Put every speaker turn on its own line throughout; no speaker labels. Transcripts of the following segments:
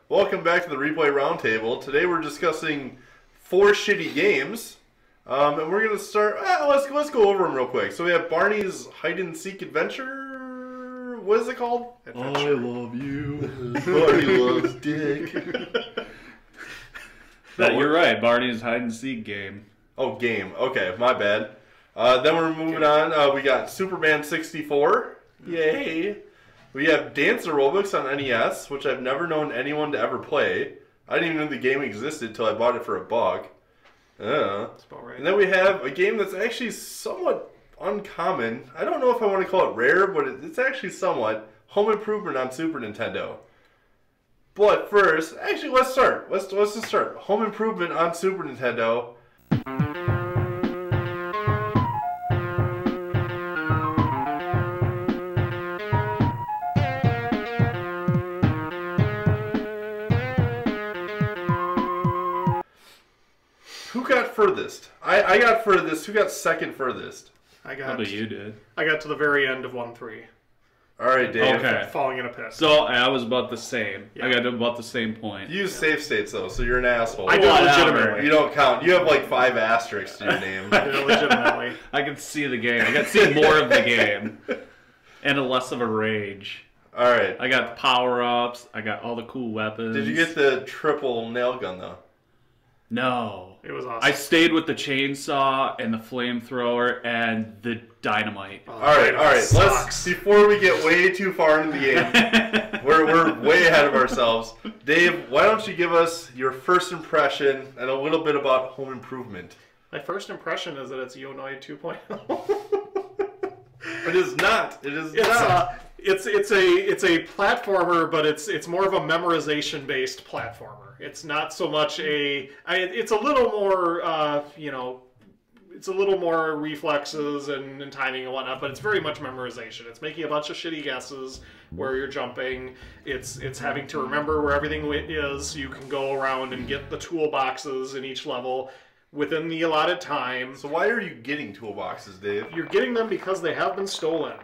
Welcome back to the Replay Roundtable. Today we're discussing 4 shitty games, and we're gonna start. Let's go over them real quick. So we have Barney's Hide and Seek Adventure. What is it called? Adventure.
I love you.
Barney loves dick.
You're right. Barney's Hide and Seek game.
Oh, game. Okay, my bad. Then we're moving on. We got Superman 64. Yay. We have Dance Aerobics on NES, which I've never known anyone to ever play. I didn't even know the game existed until I bought it for $1.
That's about right.
And then we have a game that's actually somewhat uncommon. I don't know if I want to call it rare, but it's actually somewhat. Home Improvement on Super Nintendo. But first, actually, let's start. Let's just start. Home Improvement on Super Nintendo. Who got furthest? I got furthest. Who got second furthest?
Probably you did.
I got to the very end of 1-3.
All right, Dave.
Okay.
Falling in a pit.
So I was about the same.
Yeah.
I got to about the same point.
You use save states, though, so you're an asshole.
I do legitimately.
You don't count. You have like 5 asterisks to your name.
I do legitimately.
I can see the game. I got to see more of the game. And a less of a rage.
All right.
I got power-ups. I got all the cool weapons.
Did you get the triple nail gun, though?
No.
It was awesome.
I stayed with the chainsaw and the flamethrower and the dynamite.
All right. Let's, before we get way too far into the game, we're way ahead of ourselves. Dave, why don't you give us your first impression and a little bit about Home Improvement?
My first impression is that it's Yonoid 2.0.
It is not. It is not.
It's a platformer, but it's more of a memorization based platformer. It's not so much it's a little more it's a little more reflexes and timing and whatnot, but it's very much memorization. It's making a bunch of shitty guesses where you're jumping. It's having to remember where everything is. You can go around and get the toolboxes in each level within the allotted time.
So why are you getting toolboxes, Dave?
You're getting them because they have been stolen.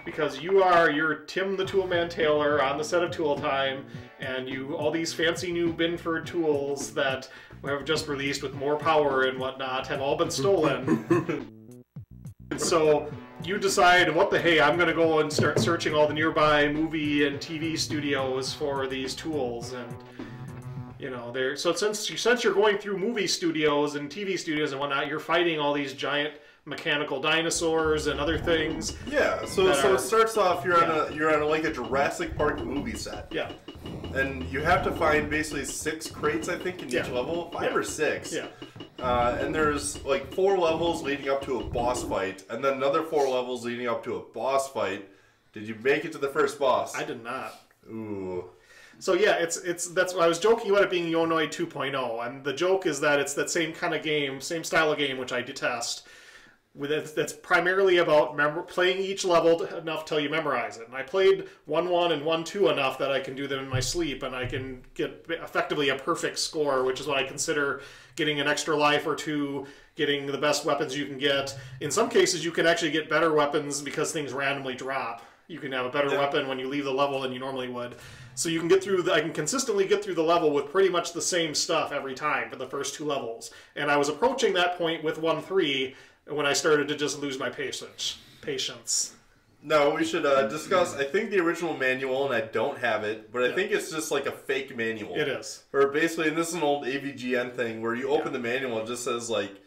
Because you're Tim the Toolman Taylor on the set of Tool Time, and all these fancy new Binford tools that we have just released with more power and whatnot have all been stolen. And so you decide, hey, I'm going to go and start searching all the nearby movie and TV studios for these tools. And so since you're going through movie studios and TV studios and whatnot, you're fighting all these giant mechanical dinosaurs and other things.
Yeah, so it starts off you're on like a Jurassic Park movie set.
Yeah.
And you have to find basically 6 crates, I think, in each level. 5 or 6.
Yeah.
And there's like 4 levels leading up to a boss fight, and then another 4 levels leading up to a boss fight. Did you make it to the first boss?
I did not.
Ooh.
So yeah, that's why I was joking about it being Yonoid 2.0, and the joke is that it's that same kind of game, same style of game, which I detest. That's primarily about playing each level enough till you memorize it. And I played 1-1 and 1-2 enough that I can do them in my sleep, and I can get effectively a perfect score, which is what I consider getting an extra life or 2, getting the best weapons you can get. In some cases, you can actually get better weapons because things randomly drop. You can have a better weapon when you leave the level than you normally would. So you can I can consistently get through the level with pretty much the same stuff every time for the first 2 levels. And I was approaching that point with 1-3 when I started to just lose my patience.
No, we should discuss, I think, the original manual, and I don't have it, but I think it's just like a fake manual.
It is.
Or basically, and this is an old AVGN thing, where you open the manual, it just says, like,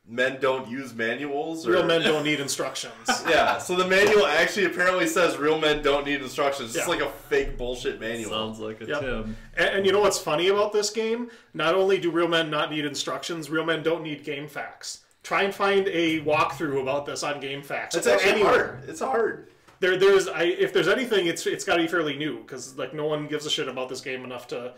men don't use manuals.
Real men don't need instructions.
Yeah, so the manual actually apparently says real men don't need instructions. It's just like a fake bullshit manual.
Sounds like a Tim.
And you know what's funny about this game? Not only do real men not need instructions, real men don't need game facts. Try and find a walkthrough about this on GameFAQs.
It's actually hard. It's hard.
If there's anything, it's got to be fairly new, because like no one gives a shit about this game enough to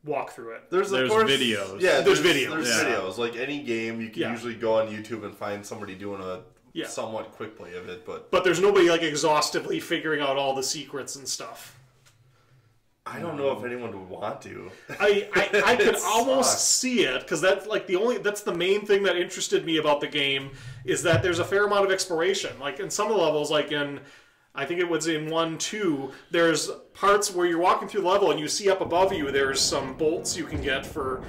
walk through it.
There's
videos.
Yeah,
there's videos.
There's videos. Like any game, you can usually go on YouTube and find somebody doing a somewhat quick play of it. But
there's nobody like exhaustively figuring out all the secrets and stuff.
I don't know if anyone would want to.
I could almost see it, because that's like that's the main thing that interested me about the game, is that there's a fair amount of exploration. Like in some of the levels, like in I think it was in 1-2. There's parts where you're walking through the level and you see up above you there's some bolts you can get for,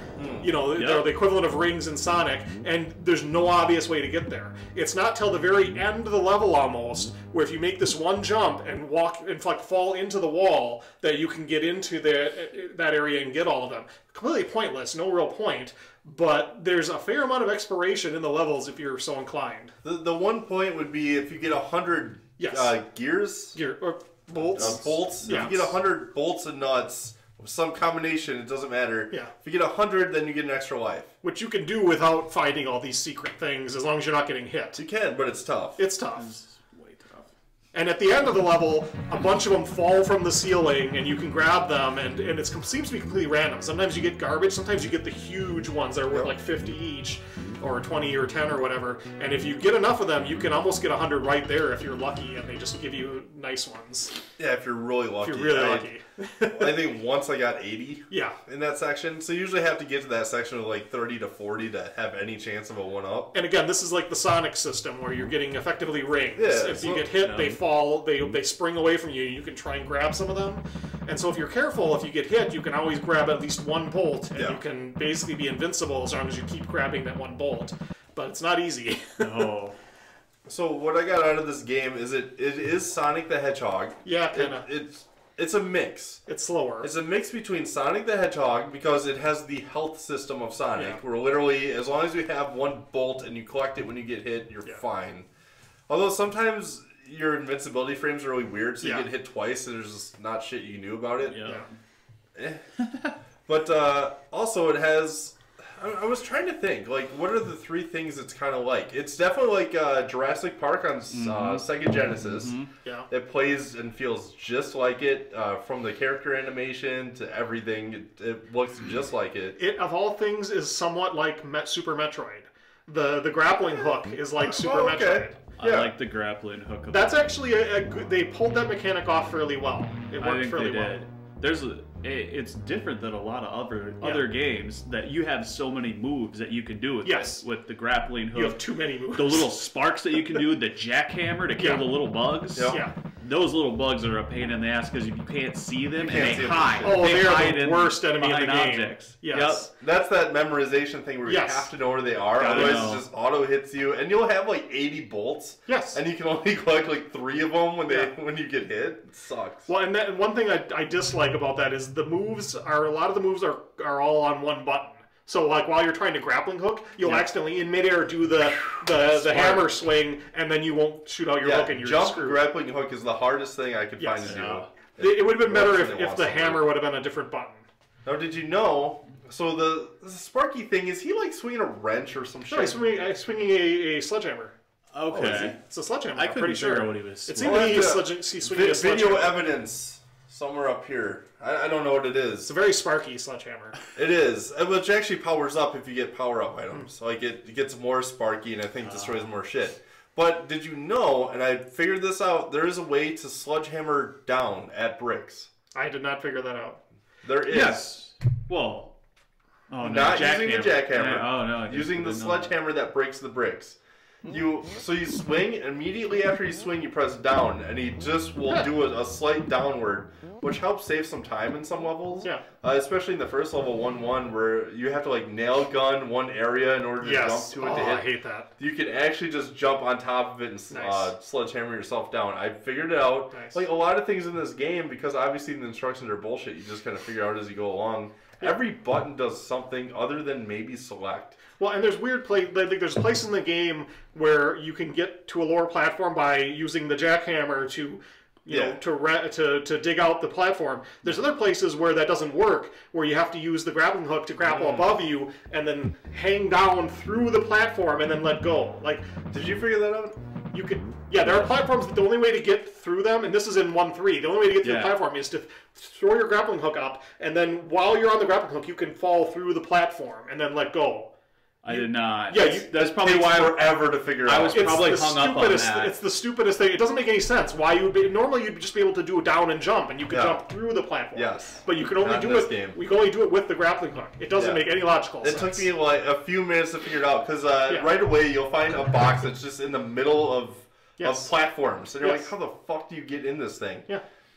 they're the equivalent of rings in Sonic, and there's no obvious way to get there. It's not till the very end of the level almost, where if you make this one jump and walk and fall into the wall, that you can get into that area and get all of them. Completely pointless, no real point. But there's a fair amount of exploration in the levels if you're so inclined.
The one point would be if you get 100 gears?
Or bolts.
Bolts.
Yeah.
If you get 100 bolts and nuts, some combination, it doesn't matter.
Yeah.
If you get 100, then you get an extra life.
Which you can do without fighting all these secret things, as long as you're not getting hit.
You can, but it's tough.
It's tough. And at the end of the level, a bunch of them fall from the ceiling, and you can grab them, and it seems to be completely random. Sometimes you get garbage, sometimes you get the huge ones that are worth like 50 each, or 20 or 10 or whatever. And if you get enough of them, you can almost get 100 right there if you're lucky, and they just give you nice ones.
Yeah, if you're really lucky.
If you're really lucky.
I think once I got 80
yeah.
in that section. So you usually have to get to that section of like 30 to 40 to have any chance of a 1-up.
And again, this is like the Sonic system where you're getting effectively rings.
Yeah,
if you get hit, they fall, they spring away from you. You can try and grab some of them. And so if you're careful, if you get hit, you can always grab at least one bolt, and you can basically be invincible as long as you keep grabbing that one bolt. But it's not easy.
No.
So what I got out of this game is it is Sonic the Hedgehog.
Yeah, kind of.
It's a mix.
It's slower.
It's a mix between Sonic the Hedgehog, because it has the health system of Sonic, where literally, as long as you have one bolt and you collect it when you get hit, you're fine. Although sometimes your invincibility frames are really weird, so you get hit twice and there's just not shit you knew about it. But also it has... I was trying to think, like, what are the three things it's kind of like? It's definitely like Jurassic Park on Sega Genesis.
Yeah.
It plays and feels just like it, from the character animation to everything. It looks just like it.
It, of all things, is somewhat like Super Metroid. The grappling hook is like Super Metroid.
I like the grappling hook.
That's actually a good... They pulled that mechanic off fairly well. It worked fairly well.
It's different than a lot of other games that you have so many moves that you can do with with the grappling hook.
You have too many moves.
The little sparks that you can do, the jackhammer to kill the little bugs. Those little bugs are a pain in the ass because you can't see them and they hide.
Oh,
they
are the worst enemy in the game.
Objects.
Yes.
That's that memorization thing where you have to know where they are, otherwise it just auto hits you, and you'll have like 80 bolts.
Yes.
And you can only collect like 3 of them when you get hit. It sucks.
Well, and one thing I dislike about that is a lot of the moves are all on one button. So like while you're trying to grappling hook, you'll accidentally in midair do the hammer swing, and then you won't shoot out your hook, and you're screwed.
Grappling hook is the hardest thing I could find to do.
It would have been better if the hammer would have been a different button.
Now, did you know? So the Sparky thing, is he like swinging a wrench or some shit?
No, he's swinging a sledgehammer.
Okay,
it's a sledgehammer.
I couldn't figure out what he was.
It seemed like he's swinging a sledgehammer.
Video evidence somewhere up here. I don't know what it is.
It's a very sparky sledgehammer.
It is, which actually powers up if you get power-up items. Like, it gets more sparky and I think destroys more shit. But did you know, and I figured this out, there is a way to sledgehammer down at bricks.
I did not figure that out.
There is.
Yes. Well,
not using the jackhammer.
Yeah,
using the sledgehammer that breaks the bricks. You swing, immediately after you swing, you press down, and he just will do a slight downward, which helps save some time in some levels.
Yeah.
Especially in the first level, 1-1, where you have to like nail gun one area in order to jump to it to hit.
I hate that.
You can actually just jump on top of it and sledgehammer yourself down. I figured it out.
Nice.
Like a lot of things in this game, because obviously the instructions are bullshit, you just kind of figure out as you go along. Every button does something other than maybe select.
Well, and there's weird there's places in the game where you can get to a lower platform by using the jackhammer to to dig out the platform. There's other places where that doesn't work, where you have to use the grappling hook to grapple above you and then hang down through the platform and then let go. Like,
did you figure that out?
You could, there are platforms that the only way to get through them, and this is in 1-3, the only way to get through the platform is to throw your grappling hook up, and then while you're on the grappling hook, you can fall through the platform and then let go.
I did not.
Yeah,
that's probably why
forever to figure out.
I was probably hung up on that.
It's the stupidest thing. It doesn't make any sense. Why you would be normally you'd just be able to do a down and jump, and you could jump through the platform.
Yes,
but you can only do it. We can only do it with the grappling hook. It doesn't make any logical sense.
It took me like a few minutes to figure it out because right away you'll find a box that's just in the middle of of platforms. And you're like, how the fuck do you get in this thing?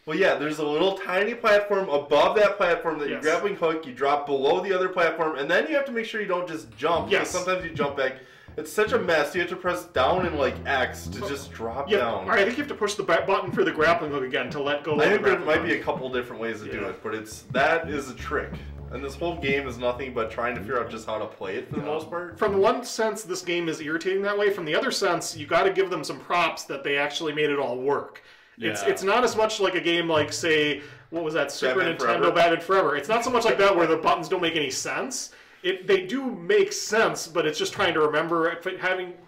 Well, yeah, there's a little tiny platform above that platform that you grappling hook, you drop below the other platform, and then you have to make sure you don't just jump. Because sometimes you jump back. It's such a mess. You have to press down and like X to just drop down.
All right, I think you have to push the button for the grappling hook again to let go.
I think there might be a couple different ways to do it, but that is a trick. And this whole game is nothing but trying to figure out just how to play it for the most part.
From one sense, this game is irritating that way. From the other sense, you got to give them some props that they actually made it all work. It's not as much like a game like, say, what was that, Super Nintendo Batman Forever. It's not so much like that where the buttons don't make any sense. They do make sense, but it's just trying to remember,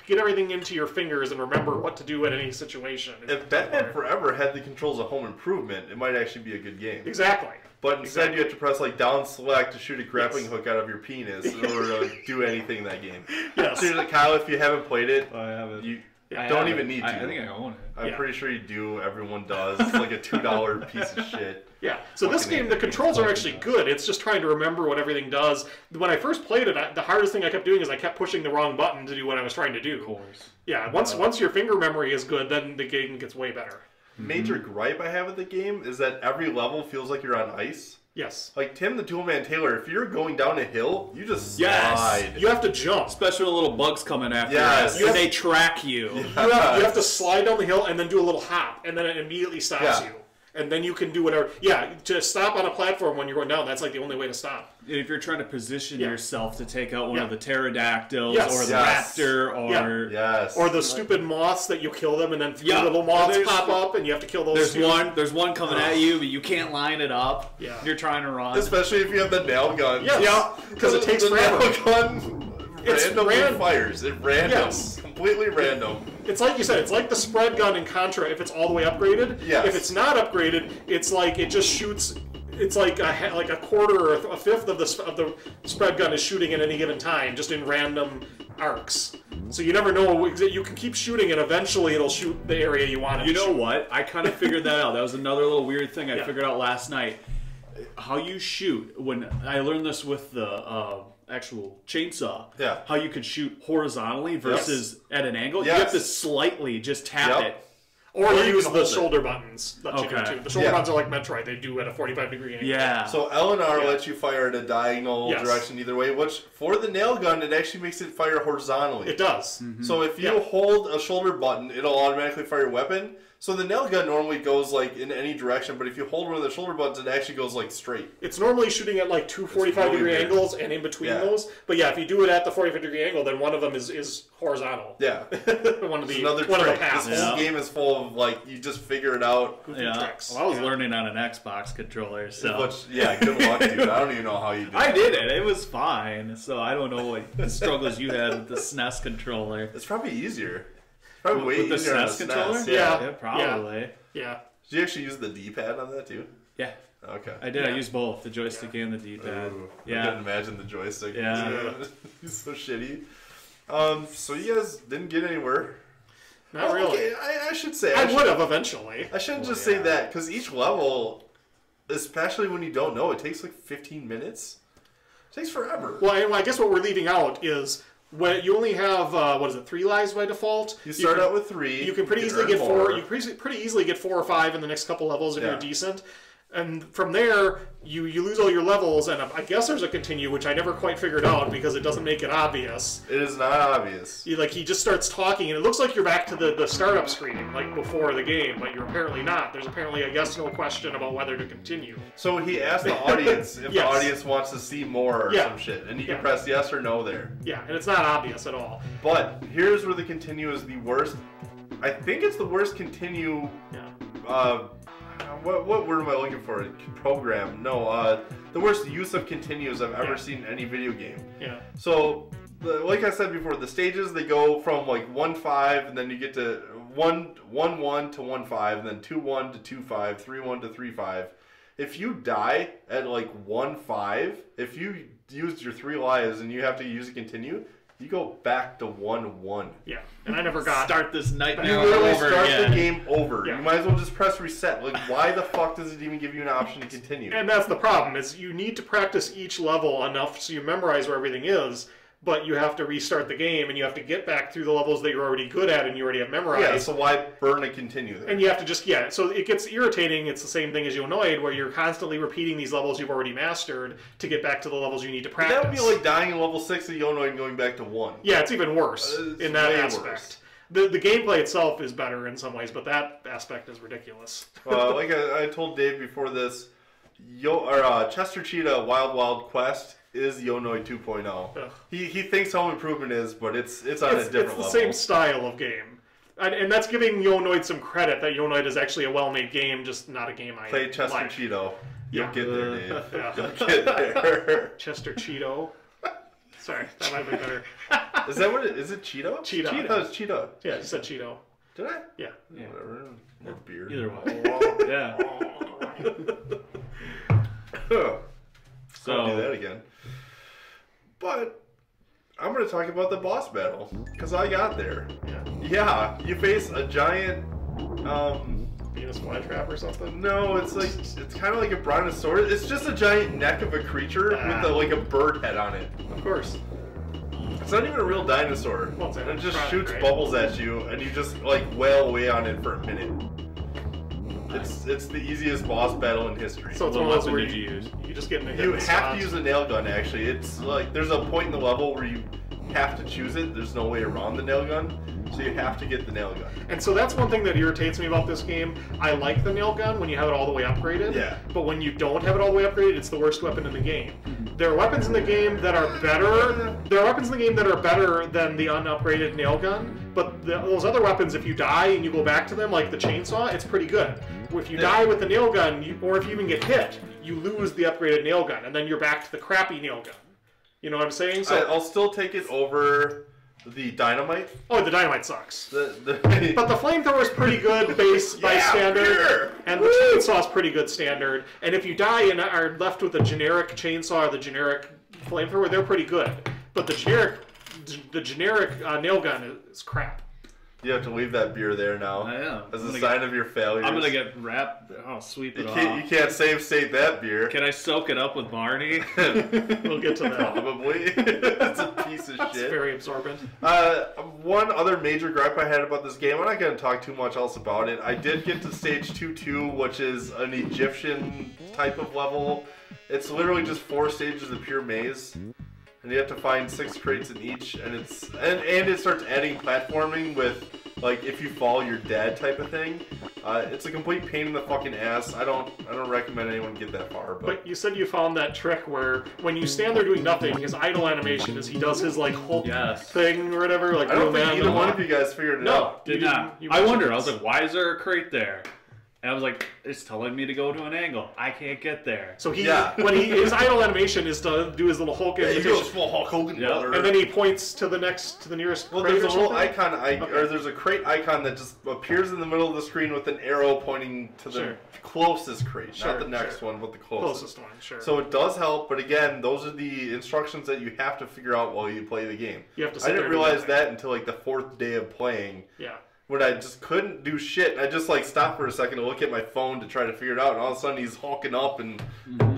get everything into your fingers and remember what to do in any situation.
If Batman Forever had the controls of Home Improvement, it might actually be a good game.
Exactly.
But instead you have to press like down select to shoot a grappling hook out of your penis in order to do anything in that game. Yes. Seriously, Kyle, if you haven't played it,
I haven't.
You don't even need to.
I think I own it.
I'm pretty sure you do. Everyone does. It's like a $2 piece of shit.
Yeah. So this game, the controls are actually good. It's just trying to remember what everything does. When I first played it, the hardest thing I kept doing is I kept pushing the wrong button to do what I was trying to do.
Of course.
Yeah. Once your finger memory is good, then the game gets way better.
Major gripe I have with the game is that every level feels like you're on ice.
Yes.
Like Tim the Toolman Taylor, if you're going down a hill, you just slide.
You have to jump.
Especially with little bugs coming after you. And they track you.
You have to slide down the hill and then do a little hop, and then it immediately stops you. And then you can do whatever. Yeah, to stop on a platform when you're going down, that's like the only way to stop.
If you're trying to position yourself to take out one of the pterodactyls or the raptor
or the stupid moths that you kill them and then three little moths pop up and you have to kill those.
There's one coming at you, but you can't line it up. Yeah. You're trying to run.
Especially if you have the nail gun.
Yeah, because it takes forever.
Nail gun randomly fires. It random. Completely random.
It's like you said, it's like the spread gun in Contra if it's all the way upgraded.
Yes.
If it's not upgraded, it's like it just shoots. It's like a quarter or a fifth of the spread gun is shooting at any given time, just in random arcs. So you never know. You can keep shooting, and eventually it'll shoot the area you want it to shoot.
You know what? I kind of figured that out. That was another little weird thing I figured out last night. How you shoot, when I learned this with the actual chainsaw, how you could shoot horizontally versus at an angle. You have to slightly just tap it.
Or use the shoulder buttons that you do too. The shoulder buttons are like Metroid. They do at a 45-degree angle.
Yeah.
So L and R lets you fire at a diagonal direction either way, which for the nail gun, it actually makes it fire horizontally.
It does.
So if you hold a shoulder button, it'll automatically fire your weapon. So the nail gun normally goes like in any direction, but if you hold one of the shoulder buttons, it actually goes like straight.
It's normally shooting at like two 45-degree angles and in between those. But yeah, if you do it at the 45-degree angle, then one of them is horizontal.
Yeah.
one of the
paths. This whole game is full of like you just figure it out.
Tricks.
Well, I was learning on an Xbox controller, so
good luck, dude. I don't even know how you did it.
I did it. It was fine. So I don't know what the struggles you had with the SNES controller.
It's probably easier. Probably way
with the
easier
SNES controller?
Yeah,
probably.
Yeah.
Did you actually use the D-pad on that too?
Yeah.
Okay.
I did. I used both, the joystick and the D-pad.
I can imagine the joystick.
Yeah.
It's so shitty. So you guys didn't get anywhere.
Not really.
Okay, I should say.
I would have eventually.
I shouldn't just say that, because each level, especially when you don't know, it takes like 15 minutes. It takes forever.
Well, I guess what we're leaving out is when you only have 3 lives by default.
You start out with 3.
You can pretty easily get 4. You can pretty easily get 4 or 5 in the next couple levels if you're decent. And from there, you lose all your levels, and I guess there's a continue, which I never quite figured out because it doesn't make it obvious.
It is not obvious.
He just starts talking, and it looks like you're back to the startup screen, like before the game, but you're apparently not. There's apparently a yes/no question about whether to continue.
So he asked the audience if the audience wants to see more or some shit, and you can press yes or no there.
Yeah, and it's not obvious at all.
But here's where the continue is the worst. I think it's the worst continue. What word am I looking for? Program. No, the worst use of continues I've ever seen in any video game.
Yeah.
So, like I said before, the stages, they go from like 1-5, and then you get to 1-1 to 1-5, and then 2-1 to 2-5, 3-1 to 3-5. If you die at like 1-5, if you used your 3 lives and you have to use a continue, you go back to 1-1.
Yeah, and I never got...
Start this nightmare
You literally start the game over. Yeah. You might as well just press reset. Like, why the fuck does it even give you an option to continue?
And that's the problem, is you need to practice each level enough so you memorize where everything is, but you have to restart the game, and you have to get back through the levels that you're already good at and you already have memorized.
Yeah, so why burn and continue there?
And you have to just, so it gets irritating. It's the same thing as Yonoid, where you're constantly repeating these levels you've already mastered to get back to the levels you need to practice.
That would be like dying in level 6 of Yonoid and going back to 1.
Yeah, it's even worse in that aspect. Worse. The gameplay itself is better in some ways, but that aspect is ridiculous.
Like I told Dave before this, Chester Cheetah Wild Wild Quest is Yonoid 2.0. He thinks Home Improvement is, but it's on a different level.
It's the same style of game. And that's giving Yonoid some credit, that Yonoid is actually a well-made game, just not a game I
Play Chester
like.
Cheeto. You'll get there, Dave.
Yeah.
You'll get there.
Chester Cheeto. Sorry, that might be better.
Is that what it is? It Cheeto?
Cheetah.
Cheetah. It's Cheetah.
Yeah, you said Cheeto.
Did I?
Yeah.
Whatever. More beer.
Either way. Yeah.
So I'll do that again. But I'm going to talk about the boss battle because I got there. Yeah, you face a giant.
Venus flytrap or something?
No, it's kind of like a brontosaurus. It's just a giant neck of a creature with like a bird head on it.
Of course.
It's not even a real dinosaur.
Well,
it just shoots bubbles at you, and you just like wail away on it for a minute. It's the easiest boss battle in history.
So it's one of those where you just get in a hit.
You have to use a nail gun. Actually, it's like there's a point in the level where you have to choose it. There's no way around the nail gun, so you have to get the nail gun.
And so that's one thing that irritates me about this game. I like the nail gun when you have it all the way upgraded.
Yeah.
But when you don't have it all the way upgraded, it's the worst weapon in the game. There are weapons in the game that are better. There are weapons in the game that are better than the unupgraded nail gun. But those other weapons, if you die and you go back to them, like the chainsaw, it's pretty good. If you die with the nail gun, or if you even get hit, you lose the upgraded nail gun, and then you're back to the crappy nail gun. You know what I'm saying? So
I'll still take it over the dynamite.
Oh, the dynamite sucks.
But
the flamethrower is pretty good by standard,
sure.
And the chainsaw is pretty good standard. And if you die and are left with the generic chainsaw or the generic flamethrower, they're pretty good. But the generic nail gun is crap.
You have to leave that beer there now.
I am.
As a sign of your failure.
I'm gonna get wrapped. I'll sweep it off.
You can't save state that beer.
Can I soak it up with Barney?
We'll get to that.
Probably. It's a piece of shit.
It's very absorbent.
One other major gripe I had about this game, I'm not going to talk too much else about it. I did get to stage 2-2, which is an Egyptian type of level. It's literally just 4 stages of pure maze. And you have to find 6 crates in each, and it starts adding platforming with, like, if you fall, you're dead type of thing. It's a complete pain in the fucking ass. I don't recommend anyone get that far. But
you said you found that trick where when you stand there doing nothing, his idle animation is he does his like Hulk thing or whatever. Like
I don't think either one of you guys figured it out.
Did not. I wonder. I was like, why is there a crate there? And I was like, it's telling me to go to an angle. I can't get there.
So his idle animation is to do his little Hulk
imitation.
He
goes full Hulk Hogan.
Yep. And then he points to the nearest.
Well, there's a little icon, or there's a crate icon that just appears in the middle of the screen with an arrow pointing to the closest crate, not the next one, but the closest
one. Sure.
So it does help, but again, those are the instructions that you have to figure out while you play the game.
You have to.
I didn't realize that until like the 4th day of playing.
Yeah.
When I just couldn't do shit. I just like stopped for a second to look at my phone to try to figure it out, and all of a sudden he's hulking up and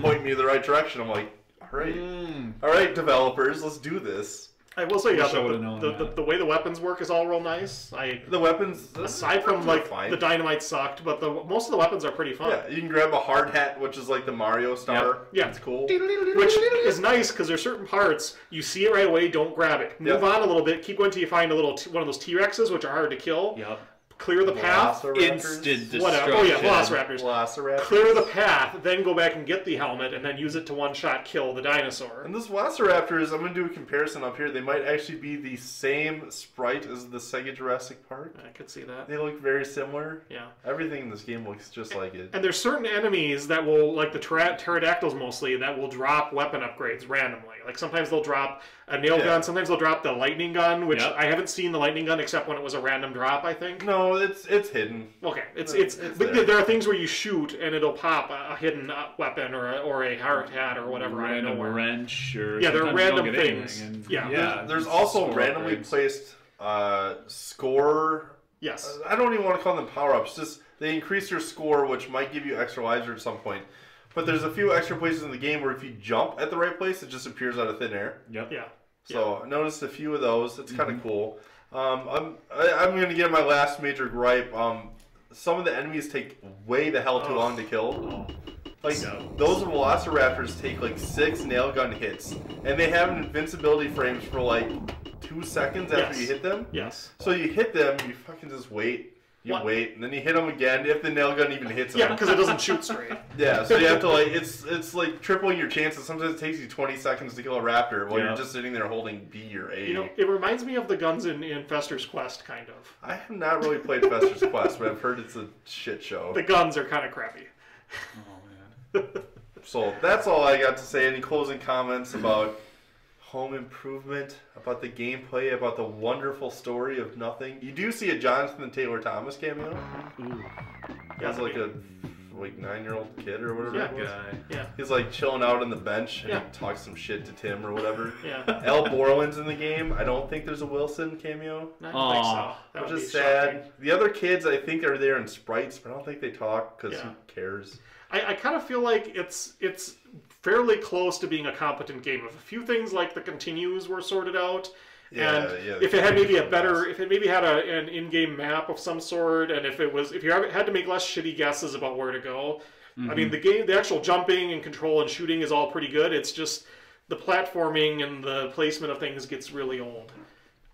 pointing me in the right direction. I'm like, all right, developers, let's do this.
I will say, the way the weapons work is all real nice.
The weepons,
aside from like the dynamite sucked, but most of the weapons are pretty fun.
Yeah, you can grab a hard hat, which is like the Mario star.
Yeah,
it's cool.
Which is nice because there's certain parts you see it right away, don't grab it. Move on a little bit, keep going till you find a little one of those T-Rexes, which are hard to kill.
Yep.
Clear the path.
Instant destruction.
Whatever. Oh yeah, Velociraptors. Clear the path, then go back and get the helmet, and then use it to one-shot kill the dinosaur.
And this Velociraptors, I'm going to do a comparison up here. They might actually be the same sprite as the Sega Jurassic Park.
I could see that.
They look very similar.
Yeah.
Everything in this game looks just like it.
And there's certain enemies that will, like the pterodactyls mostly, that will drop weapon upgrades randomly. Like sometimes they'll drop a nail gun, sometimes they'll drop the lightning gun, which I haven't seen the lightning gun except when it was a random drop, I think.
No, it's hidden.
Okay, it's there are things where you shoot and it'll pop a hidden weapon or a hard hat or whatever.
Random wrench or
there are random things.
There's also randomly placed score.
Yes.
I don't even want to call them power-ups. Just they increase your score, which might give you extra lives at some point. But there's a few extra places in the game where if you jump at the right place, it just appears out of thin air.
Yep.
Yeah.
So I noticed a few of those. It's kind of cool. I'm going to get my last major gripe. Some of the enemies take way the hell too long to kill. Like, those Velociraptors take like 6 nail gun hits, and they have an invincibility frames for like 2 seconds after you hit them.
Yes.
So you hit them, you fucking just wait. You wait, and then you hit them again if the nail gun even hits them.
Yeah, because it doesn't shoot straight.
Yeah, so you have to like, it's like tripling your chances. Sometimes it takes you 20 seconds to kill a raptor while you're just sitting there holding B or A.
You know, it reminds me of the guns in Fester's Quest, kind of.
I have not really played Fester's Quest, but I've heard it's a shit show.
The guns are kind of crappy.
Oh, man.
So that's all I got to say. Any closing comments about Home Improvement, about the gameplay, about the wonderful story of nothing? You do see a Jonathan Taylor Thomas cameo.
Ooh.
As like a 9-year-old kid or whatever.
That guy.
Yeah.
He's like chilling out on the bench and he talks some shit to Tim or whatever.
Yeah.
Al Borland's in the game. I don't think there's a Wilson cameo.
I don't think so. That
Which
would
is
be
sad.
shocking.
The other kids I think are there in sprites, but I don't think they talk because who cares?
I kind of feel like it's fairly close to being a competent game. If a few things like the continues were sorted out, and if it had maybe had an in-game map of some sort, and if you had to make less shitty guesses about where to go, I mean the actual jumping and control and shooting is all pretty good. It's just the platforming and the placement of things gets really old.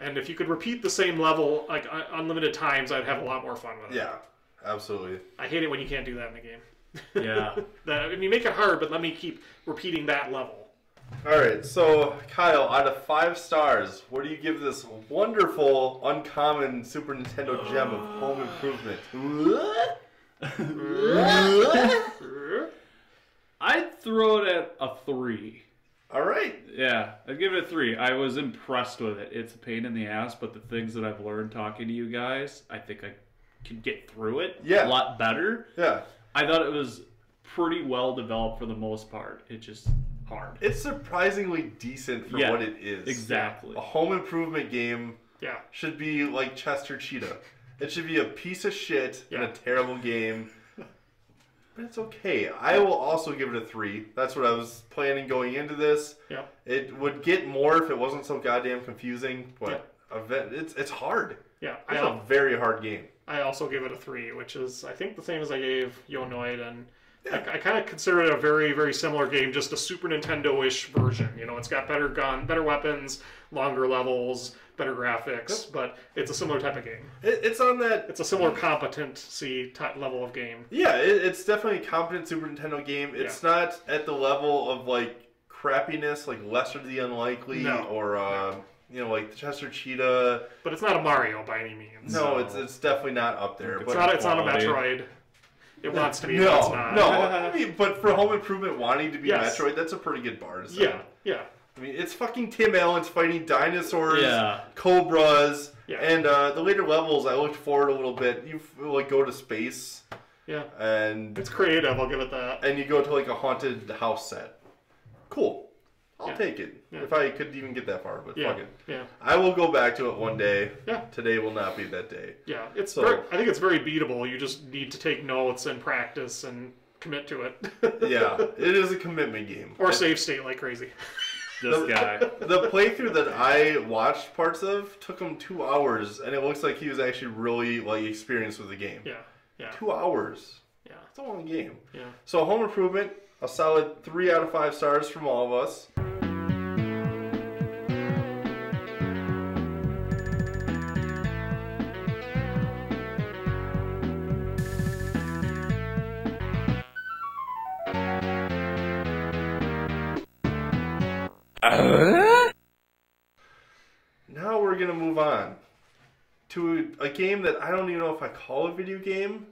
And if you could repeat the same level like unlimited times, I'd have a lot more fun with it.
Yeah, absolutely.
I hate it when you can't do that in a game.
Yeah.
I mean, make it hard, but let me keep repeating that level.
All right, so Kyle, out of 5 stars, what do you give this wonderful, uncommon Super Nintendo gem of Home Improvement?
I'd throw it at a 3.
All right.
Yeah, I'd give it a 3. I was impressed with it. It's a pain in the ass, but the things that I've learned talking to you guys, I think I can get through it a lot better.
Yeah.
I thought it was pretty well developed for the most part. It's just hard.
It's surprisingly decent for what it is.
Exactly.
A Home Improvement game should be like Chester Cheetah. It should be a piece of shit and a terrible game. But it's okay. I will also give it a 3. That's what I was planning going into this.
Yeah.
It would get more if it wasn't so goddamn confusing, but it's hard.
Yeah.
It's a very hard game.
I also give it a 3, which is, I think, the same as I gave Yonoid, and I kind of consider it a very, very similar game, just a Super Nintendo-ish version. You know, it's got better better weapons, longer levels, better graphics, but it's a similar type of game.
It's on that...
It's a similar competency level of game.
Yeah, it's definitely a competent Super Nintendo game. It's not at the level of, like, crappiness, like Lesser the Unlikely, or... You know, like the Chester Cheetah.
But it's not a Mario by any means.
No, it's definitely not up there.
It's not a Metroid. It wants to be.
No,
it's not.
no. I mean, but for Home Improvement wanting to be Metroid, that's a pretty good bar to set.
Yeah.
I mean, it's fucking Tim Allen's fighting dinosaurs, cobras, and the later levels. I looked forward a little bit. You like go to space.
Yeah.
And
it's creative. I'll give it that.
And you go to like a haunted house set. Cool. I'll take it. If I could even get that far, but fuck it.
Yeah.
I will go back to it one day.
Yeah.
Today will not be that day.
Yeah. I think it's very beatable. You just need to take notes and practice and commit to it.
Yeah. It is a commitment game.
Or save state like crazy.
This guy.
The playthrough that I watched parts of took him 2 hours, and it looks like he was actually really like experienced with the game.
Yeah.
2 hours.
Yeah.
It's a long game.
Yeah.
So Home Improvement, a solid 3 out of 5 stars from all of us. Now we're going to move on to a game that I don't even know if I call a video game.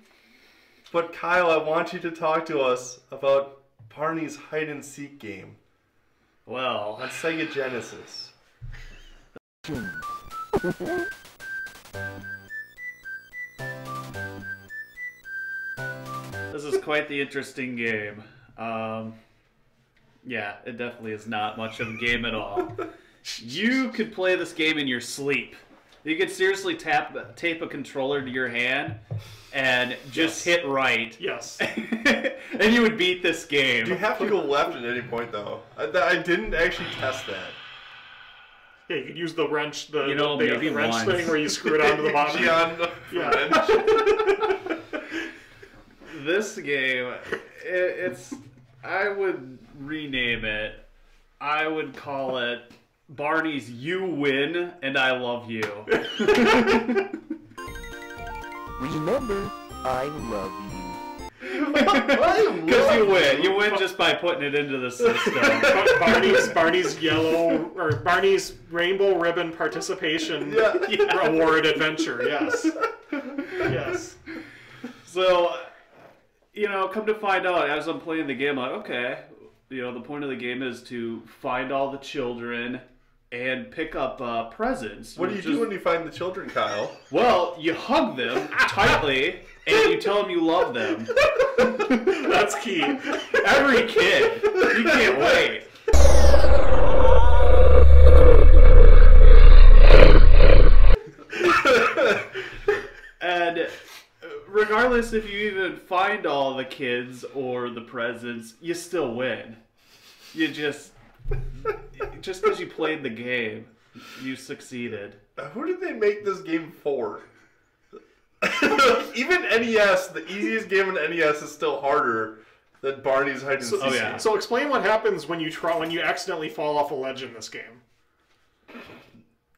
But Kyle, I want you to talk to us about Barney's hide and seek game.
Well,
on Sega Genesis.
This is quite the interesting game. Yeah, it definitely is not much of a game at all. You could play this game in your sleep. You could seriously tape a controller to your hand and just hit right.
Yes.
And you would beat this game.
Do you have to go left at any point, though? I didn't actually test that.
Yeah, you could use the wrench, the
maybe
wrench
once.
thing where you screw it onto the bottom.
Wrench.
This game, I would rename it. I would call it Barney's You Win and I Love You.
Remember, I love you.
Because you win. You win just by putting it into the system.
Barney's Rainbow Ribbon Participation Award Adventure. Yes. Yes.
So, come to find out, as I'm playing the game, I'm like, okay, the point of the game is to find all the children and pick up presents.
What do you do when you find the children, Kyle?
Well, you hug them tightly and you tell them you love them.
That's key.
Every kid. You can't wait. And regardless if you even find all the kids or the presents, you still win. You just because you played the game, you succeeded.
Who did they make this game for? Even NES, the easiest game in NES is still harder than Barney's hide and seek.
Oh yeah.
So explain what happens when you accidentally fall off a ledge in this game.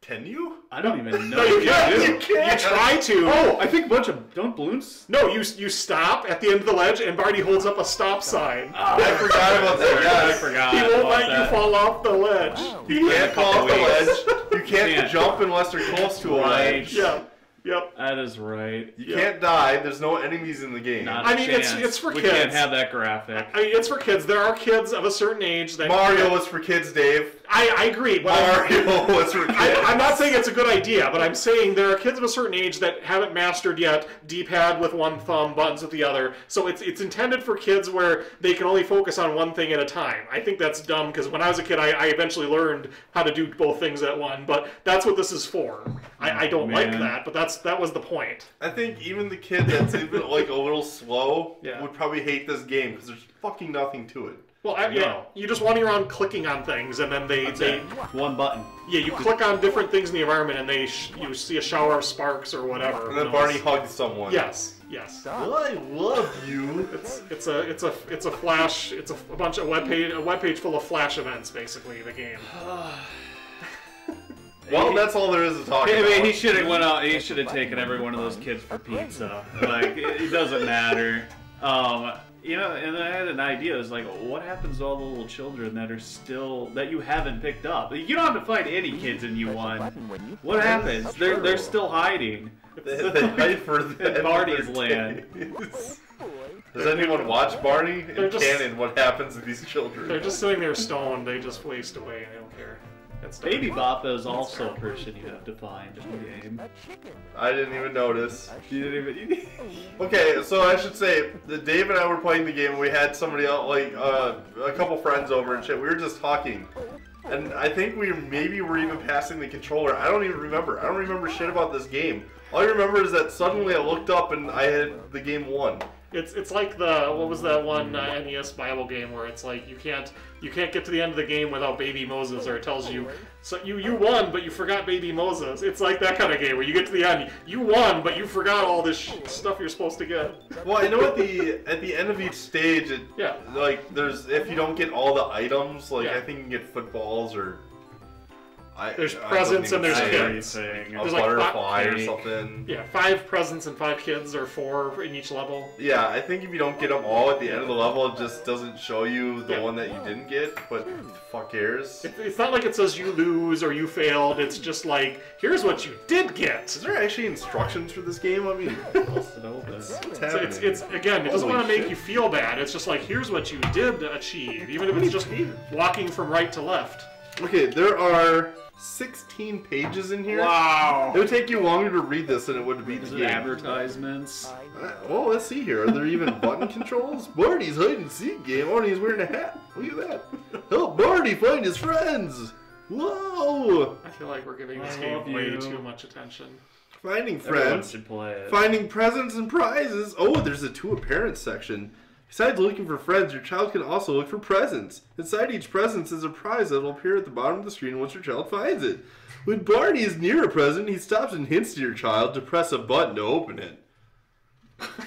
Can you?
I don't even know.
No, you can't.
You can't.
You try to.
Oh, I think a bunch of balloons.
No, you stop at the end of the ledge, and Barney holds up a stop sign.
I forgot about that.
I
Yes.
forgot.
He won't
about
let
that.
you fall off the ledge.
You can't fall off the
Wait.
ledge. You can't jump unless they're close to a ledge.
Yeah. Yep.
That is right.
You can't die. There's no enemies in the game.
Not a chance.
It's for
we
kids.
We can't have that graphic.
I mean, it's for kids. There are kids of a certain age that
Mario was for kids, Dave.
I agree.
Mario was for kids.
I'm not saying it's a good idea, but I'm saying there are kids of a certain age that haven't mastered yet D-pad with one thumb, buttons with the other. So it's intended for kids where they can only focus on one thing at a time. I think that's dumb because when I was a kid, I eventually learned how to do both things at one. But that's what this is for. I don't like that, but that was the point.
I think even the kid that's even like a little slow would probably hate this game because there's fucking nothing to it.
Well, you just wander around clicking on things, and then they
one button.
Yeah, you click on different things in the environment, and you see a shower of sparks or whatever.
And then Barney hugs someone.
Yes.
I love you.
It's a flash. It's a bunch of a web page full of flash events, basically. The game.
Well, that's all there is to talk about.
I mean, he should have went out. He should have taken every one of those kids for pizza. Like, it doesn't matter. And I had an idea. It was like, what happens to all the little children that you haven't picked up? You don't have to find any kids in U1. What happens? They're still hiding.
They hide for the
Barney's land.
Does anyone watch Barney?
They're just-
Canon, what happens to these children?
They're just sitting there stoned. They just waste away. And they don't care.
Baby Boppa is also a person you have to find in the game.
I didn't even notice.
You didn't even.
Okay, so I should say that Dave and I were playing the game. And we had somebody else, like a couple friends over and shit. We were just talking, and I think we maybe were even passing the controller. I don't even remember. I don't remember shit about this game. All I remember is that suddenly I looked up and I had the game won.
It's like what was that one NES Bible game where it's like you can't get to the end of the game without Baby Moses, or it tells you so you won but you forgot Baby Moses. It's like that kind of game where you get to the end, you won but you forgot all this stuff you're supposed to get.
Well, I know at the end of each stage, like there's if you don't get all the items, like I think you can get footballs or.
There's presents and there's kids.
There's
like
butterfly or something.
Yeah, 5 presents and 5 kids, or 4 in each level.
Yeah, I think if you don't get them all at the end of the level, it just doesn't show you the one that you didn't get, but fuck cares.
It's not like it says you lose or you failed, it's just like, here's what you did get.
Is there actually instructions for this game? I mean, what's happening?
It's again, it doesn't want to make you feel bad, it's just like, here's what you did achieve, even if it's just walking from right to left.
Okay, there are 16 pages in here.
Wow.
It would take you longer to read this than it would to beat the game.
Advertisements.
Well, let's see here. Are there even button controls? Barney's hide and seek game. Oh, he's wearing a hat. Look at that. Help Barney find his friends. Whoa.
I feel like we're giving this game way too much attention.
Finding
Everyone
friends.
should play it.
Finding presents and prizes. Oh, there's a to a parent section. Besides looking for friends, your child can also look for presents. Inside each present is a prize that will appear at the bottom of the screen once your child finds it. When Barney is near a present, he stops and hints to your child to press a button to open it.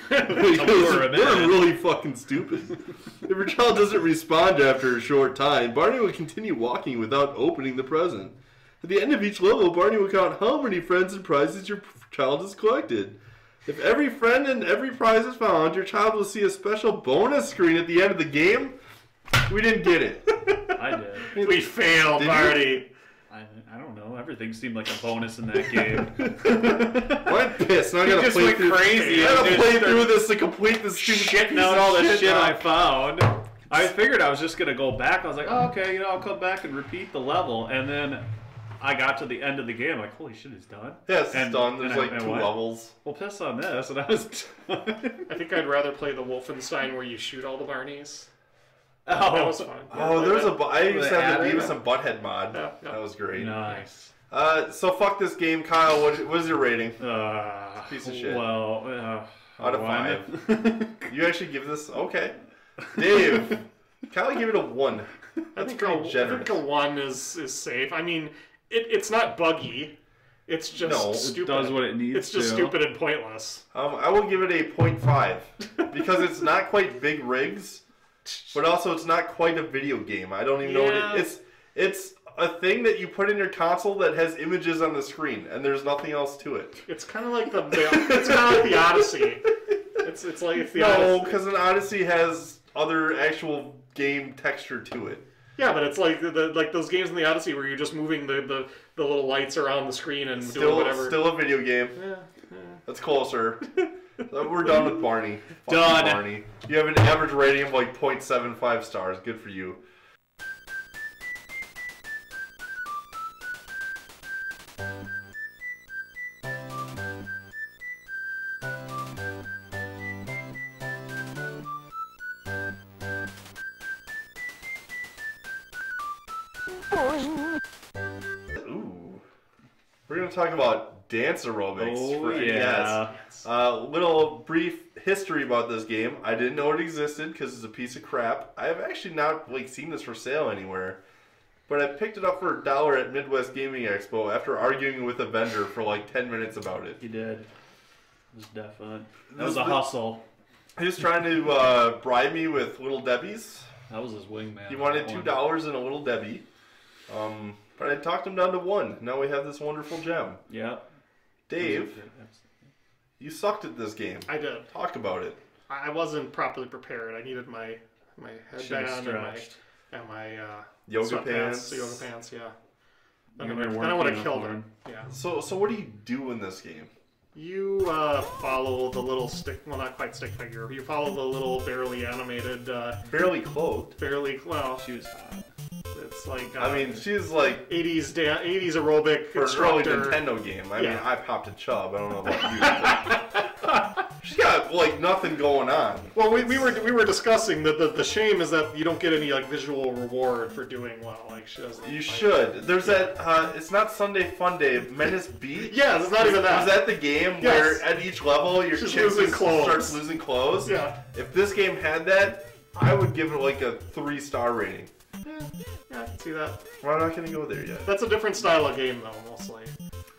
We're really fucking stupid. If your child doesn't respond after a short time, Barney will continue walking without opening the present. At the end of each level, Barney will count how many friends and prizes your child has collected. If every friend and every prize is found, your child will see a special bonus screen at the end of the game. We didn't get it.
I did.
We failed, Marty.
I don't know. Everything seemed like a bonus in that game.
Well, I'm pissed. Now I gotta play through
crazy.
I gotta play through this to complete this stupid
shitting out all the shit I found. I figured I was just gonna go back. I was like, oh, okay, I'll come back and repeat the level, and then I got to the end of the game. I'm like, holy shit, it's done.
Yeah, it's done. There's like 2 levels.
Well, piss on this, and I was done.
I think I'd rather play the Wolfenstein where you shoot all the Barneys.
Oh,
that was fun.
Oh, there's I used to have the Beavis and Butthead mod. Yeah. That was great.
Nice.
So fuck this game, Kyle. What is your rating? Piece of shit.
Well,
out of 5. You actually give this? Okay. Dave, Kyle gave it a 1. That's pretty generous.
I think a 1 is safe. I mean, it's not buggy. It's just stupid.
It does what it needs to.
It's just stupid and pointless.
I will give it a 0.5 because it's not quite big rigs, but also it's not quite a video game. I don't even know what it is. It's a thing that you put in your console that has images on the screen, and there's nothing else to it.
It's kind of like the Odyssey. It's like if the Odyssey.
No, because an Odyssey has other actual game texture to it.
Yeah, but it's like like those games in the Odyssey where you're just moving the little lights around the screen and doing whatever.
Still a video game. Yeah. That's closer. We're done with Barney.
Done.
Barney. You have an average rating of like 0.75 stars. Good for you. Ooh. We're going to talk about dance aerobics.
Oh, yeah.
Yes. Little brief history about this game. I didn't know it existed because it's a piece of crap. I have actually not seen this for sale anywhere. But I picked it up for $1 at Midwest Gaming Expo after arguing with a vendor for like 10 minutes about it.
You did. It was definite. That was a hustle.
He was trying to bribe me with Little Debbie's.
That was his wingman.
He wanted $2 in a Little Debbie. But I talked him down to 1. Now we have this wonderful gem.
Yeah.
Dave, you sucked at this game.
I did.
Talk about it.
I wasn't properly prepared. I needed my headband and my
yoga pants.
Yoga pants, yeah. Then
Then
I would have killed him. Yeah.
So what do you do in this game?
You follow the little stick, well, not quite stick figure. You follow the little barely animated,
barely clothed.
She was hot. It's like
I mean, she's like
80s aerobic
for an early Nintendo game. I mean, I popped a chub. I don't know about you. She's got like nothing going on.
Well, we were discussing that the shame is that you don't get any like visual reward for doing well. Like she doesn't.
You should. There's that. It's not Sunday Fun Day. Menace Beat.
Yeah, it's not even that.
Was that the game where at each level your chick starts losing clothes?
Yeah.
If this game had that, I would give it like a 3-star rating.
Yeah, I can see that.
We're not gonna go there yet.
That's a different style of game though, mostly.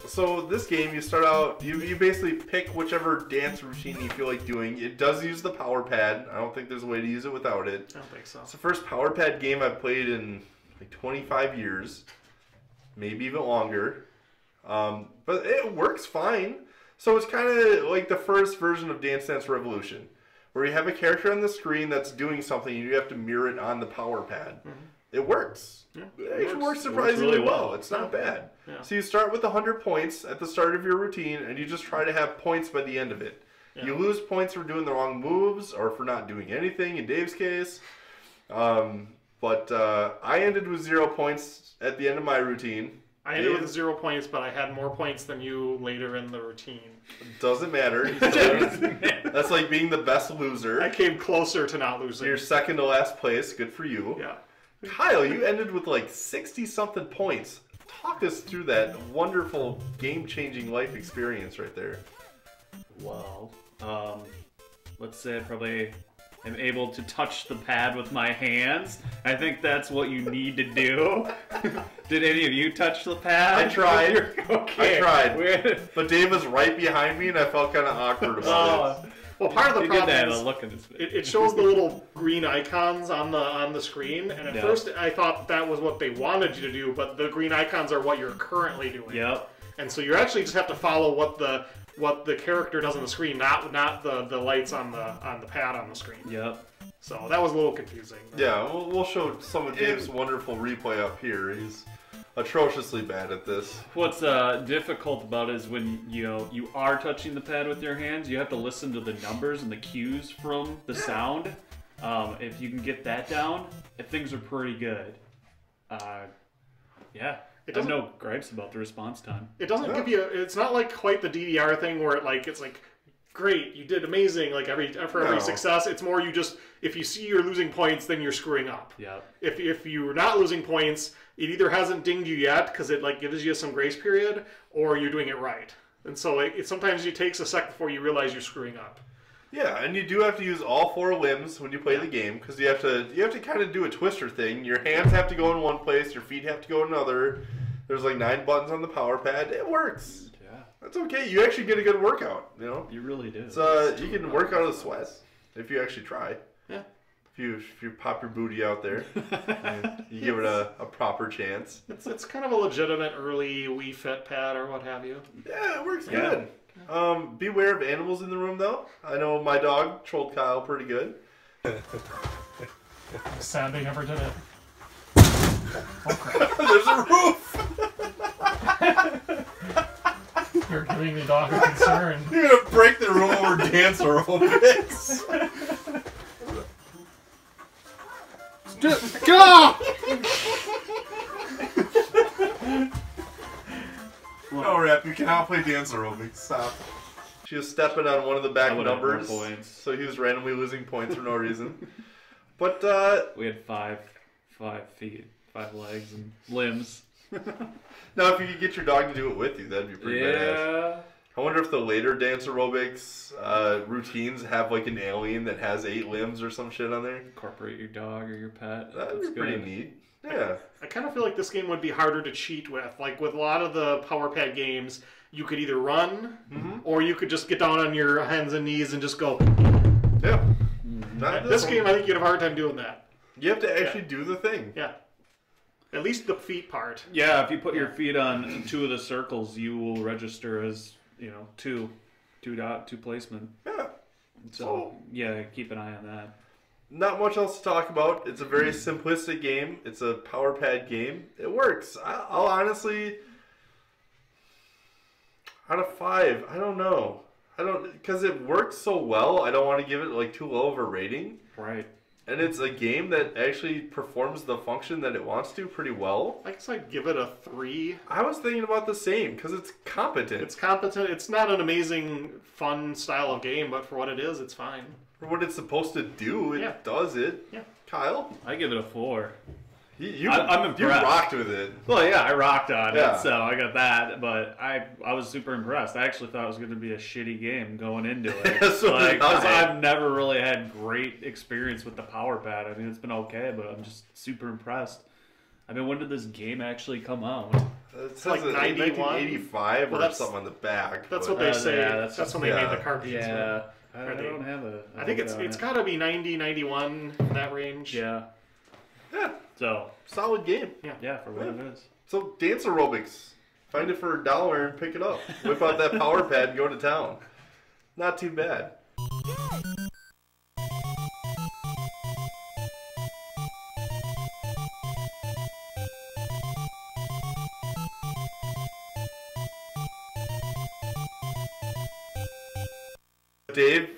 So this game, you start out, you basically pick whichever dance routine you feel like doing. It does use the power pad. I don't think there's a way to use it without it.
I don't think so.
It's the first power pad game I've played in like 25 years, maybe even longer. But it works fine. So it's kind of like the first version of Dance Dance Revolution, where you have a character on the screen that's doing something and you have to mirror it on the power pad. Mm-hmm. It works. Yeah, it actually works surprisingly really well. It's not bad. Yeah. So you start with 100 points at the start of your routine, and you just try to have points by the end of it. Yeah. You lose points for doing the wrong moves or for not doing anything, in Dave's case. But I ended with 0 points at the end of my routine.
I ended with 0 points, but I had more points than you later in the routine.
Doesn't matter. That's like being the best loser.
I came closer to not losing.
You're second to last place. Good for you.
Yeah.
Kyle, you ended with like 60-something points. Talk us through that wonderful, game-changing life experience right there.
Well, let's say I probably am able to touch the pad with my hands. I think that's what you need to do. Did any of you touch the pad?
I tried.
Okay.
I tried. But Dave was right behind me, and I felt kind of awkward about it.
Well, part of the problem is
look in his face.
It shows the little green icons on the screen, and at first I thought that was what they wanted you to do, but the green icons are what you're currently doing.
Yep.
And so you actually just have to follow what the character does on the screen, not the lights on the pad on the screen.
Yep.
So that was a little confusing.
Yeah, we'll show some of Dave's wonderful replay up here. He's atrociously bad at this.
What's difficult about it is when you are touching the pad with your hands, you have to listen to the numbers and the cues from the sound. If you can get that down, things are pretty good. Yeah. I have no gripes about the response time.
It doesn't give you. It's not like quite the DDR thing where it's like, great, you did amazing. Like for every success, it's more if you see you're losing points, then you're screwing up.
Yeah.
If you're not losing points, it either hasn't dinged you yet because it gives you some grace period, or you're doing it right. And so sometimes it takes a sec before you realize you're screwing up.
Yeah, and you do have to use all 4 limbs when you play the game because you have to kind of do a twister thing. Your hands have to go in one place, your feet have to go in another. There's 9 buttons on the power pad. It works. Yeah, that's okay. You actually get a good workout. You
really do.
So you can work out of the sweat if you actually try.
Yeah.
If you pop your booty out there, and you give it a proper chance.
It's kind of a legitimate early Wii Fit pad or what have you.
Yeah, it works good. Beware of animals in the room, though. I know my dog trolled Kyle pretty good.
Sad they never did it.
There's a roof!
You're giving the dog a concern.
You're gonna break the room over dance aerobics.
Go!
No, Rap, you cannot play dance aerobics. Stop. She was stepping on one of the back numbers, so he was randomly losing points for no reason. But,
we had five feet, 5 legs, and limbs.
Now, if you could get your dog to do it with you, that'd be pretty badass. I wonder if the later dance aerobics routines have an alien that has 8 limbs or some shit on there.
Incorporate your dog or your pet.
That'd be pretty neat. Yeah.
I kind of feel like this game would be harder to cheat with. Like with a lot of the power pad games, you could either run or you could just get down on your hands and knees and just go.
Yeah.
This game, I think you'd have a hard time doing that.
You have to actually do the thing.
Yeah. At least the feet part.
Yeah, if you put your feet on 2 of the circles, you will register as, 2 placement.
Yeah.
So, yeah, keep an eye on that.
Not much else to talk about. It's a very simplistic game. It's a power pad game. It works. I'll honestly, out of 5, I don't know. Because it works so well, I don't want to give it too low of a rating.
Right.
And it's a game that actually performs the function that it wants to pretty well.
I guess I'd give it a 3.
I was thinking about the same, because it's competent.
It's competent. It's not an amazing, fun style of game, but for what it is, it's fine.
For what it's supposed to do, it does it.
Yeah.
Kyle?
I give it a 4.
I'm impressed. You rocked with it.
Well, yeah, I rocked on it, so I got that. But I was super impressed. I actually thought it was going to be a shitty game going into it. Because I've never really had great experience with the power pad. I mean, it's been okay, but I'm just super impressed. I mean, when did this game actually come out?
It says 1985 or something on the back.
That's what they say. That's when they made the cartridge.
Yeah. I don't have a...
I think it's got to be 90, 91, in that range.
Yeah.
Yeah.
So,
solid game.
Yeah, for what it is.
So, dance aerobics. Find it for $1 and pick it up. Whip out that power pad and go to town. Not too bad. Dave,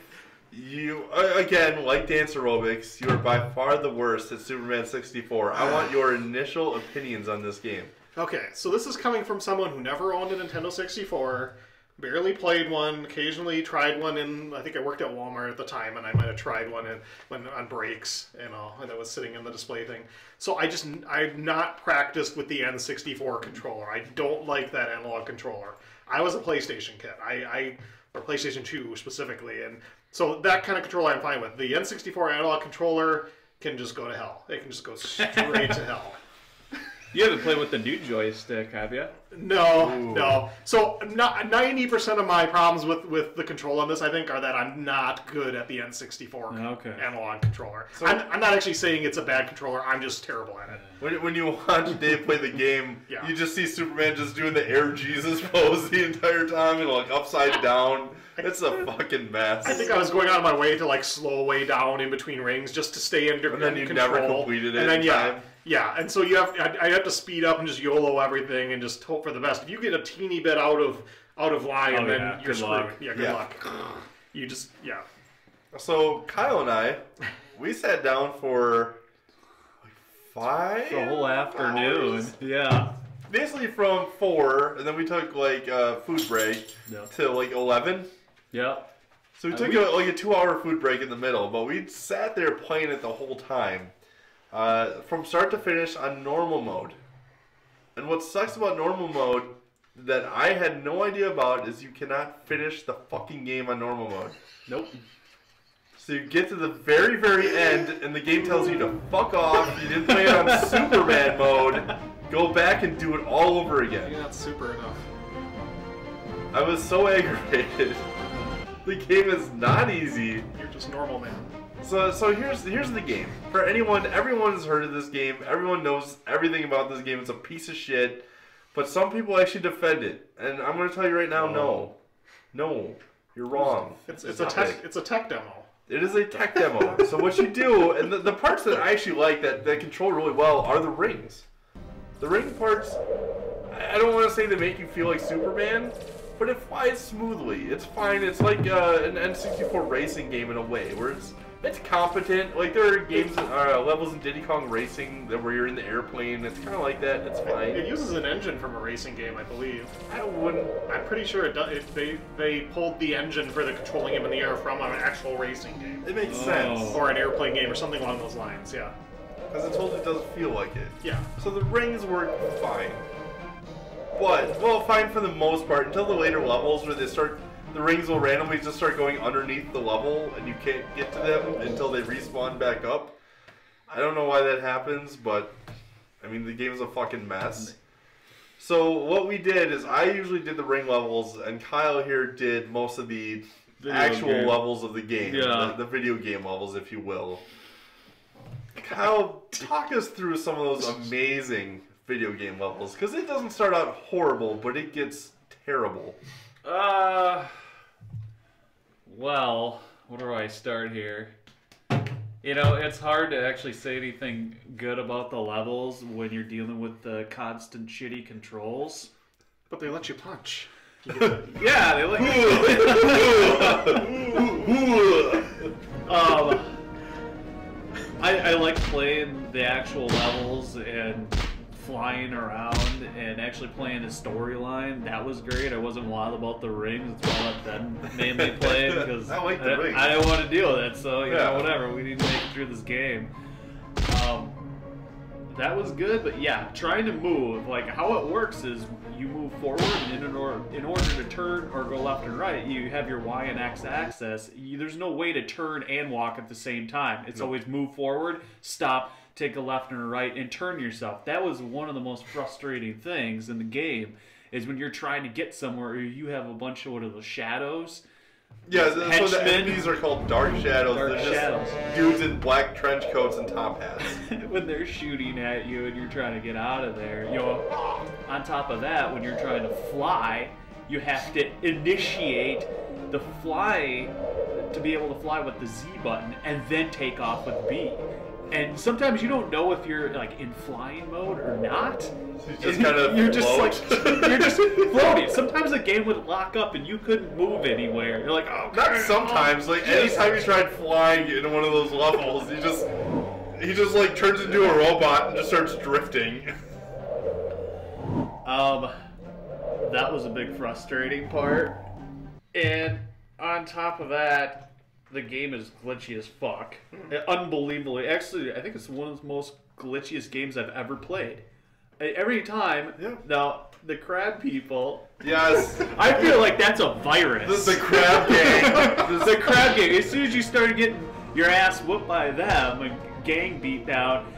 you, again, like dance aerobics, you are by far the worst at Superman 64. I want your initial opinions on this game.
Okay, so this is coming from someone who never owned a Nintendo 64, barely played one, occasionally tried one in, I think I worked at Walmart at the time, and I might have tried one on breaks, and it was sitting in the display thing. So I've not practiced with the N64 controller. I don't like that analog controller. I was a PlayStation kid. Or PlayStation 2 specifically, and So that kind of controller I'm fine with. The N64 analog controller can just go to hell. It can just go straight to hell.
You haven't played with the new joystick, have you?
No. So 90% of my problems with the control on this, I think, are that I'm not good at the N64 analog controller. So, I'm not actually saying it's a bad controller. I'm just terrible at it.
When you watch Dave play the game, you just see Superman just doing the Air Jesus pose the entire time and like upside down. It's a fucking mess.
I think I was going out of my way to like slow way down in between rings just to stay under control.
And then you never completed it.
And then yeah, and so I have to speed up and just YOLO everything and just hope for the best. If you get a teeny bit out of line, then you're screwed. Yeah, good luck. You just
So Kyle and I, we sat down for like
the whole afternoon.
hours.
Yeah.
Basically from 4, and then we took like a food break till like 11.
Yeah.
So we took like a 2-hour food break in the middle, but we sat there playing it the whole time. From start to finish on normal mode. And what sucks about normal mode that I had no idea about is you cannot finish the fucking game on normal mode.
Nope.
So you get to the very, very end, and the game tells you to fuck off. You didn't play it on Superman mode. Go back and do it all over again.
You're not super enough.
I was so aggravated. The game is not easy.
You're just normal, man.
So here's the game. For everyone's heard of this game. Everyone knows everything about this game. It's a piece of shit. But some people actually defend it. And I'm going to tell you right now, no. You're wrong.
It's a tech demo.
It is a tech demo. So what you do, and the parts that I actually like that control really well are the rings. The ring parts, I don't want to say they make you feel like Superman, but it flies smoothly. It's fine. It's like an N64 racing game in a way, where it's competent. Like there are games, levels in Diddy Kong Racing where you're in the airplane. It's kind of like that. It's fine.
It uses an engine from a racing game, I believe.
I'm
pretty sure it does. They pulled the engine for the controlling him in the air from an actual racing game.
It makes sense.
Or an airplane game or something along those lines. Yeah.
Because it totally does feel like it.
Yeah.
So the rings work fine. But, fine for the most part, until the later levels where the rings will randomly just start going underneath the level and you can't get to them until they respawn back up. I don't know why that happens, but, I mean, the game's a fucking mess. So what we did is I usually did the ring levels and Kyle here did most of the actual levels of the game.
Yeah.
The video game levels, if you will. Kyle, talk us through some of those amazing video game levels, because it doesn't start out horrible, but it gets terrible.
Well, where do I start here? You know, it's hard to actually say anything good about the levels when you're dealing with the constant shitty controls.
But they let you punch.
Yeah, they let you. I like playing the actual levels and flying around and actually playing a storyline. That was great. I wasn't wild about the rings. It's what I let them mainly play because
I like the rings.
I didn't want to deal with it. So you know, whatever. We need to make it through this game. That was good, but yeah, trying to move, like how it works is you move forward, and in order to turn or go left and right, you have your Y and X axis. There's no way to turn and walk at the same time. It's always move forward, stop, take a left and a right, and turn yourself. That was one of the most frustrating things in the game, is when you're trying to get somewhere, or you have a bunch of those shadows.
Yeah, so the enemies are called Dark Shadows. They're just dudes in black trench coats and top hats.
When they're shooting at you and you're trying to get out of there. You know, on top of that, when you're trying to fly, you have to initiate the fly to be able to fly with the Z button and then take off with B. And sometimes you don't know if you're like in flying mode or not. You're just floating. Sometimes the game would lock up and you couldn't move anywhere. You're like, oh,
not sometimes. Like anytime you tried flying in one of those levels, he just like turns into a robot and just starts drifting.
That was a big frustrating part. And on top of that, the game is glitchy as fuck. Unbelievably. Actually, I think it's one of the most glitchiest games I've ever played. every time.
Yeah.
Now the crab people.
Yes.
I feel like that's a virus.
The crab gang.
The crab gang. As soon as you started getting your ass whooped by them, a gang beat down,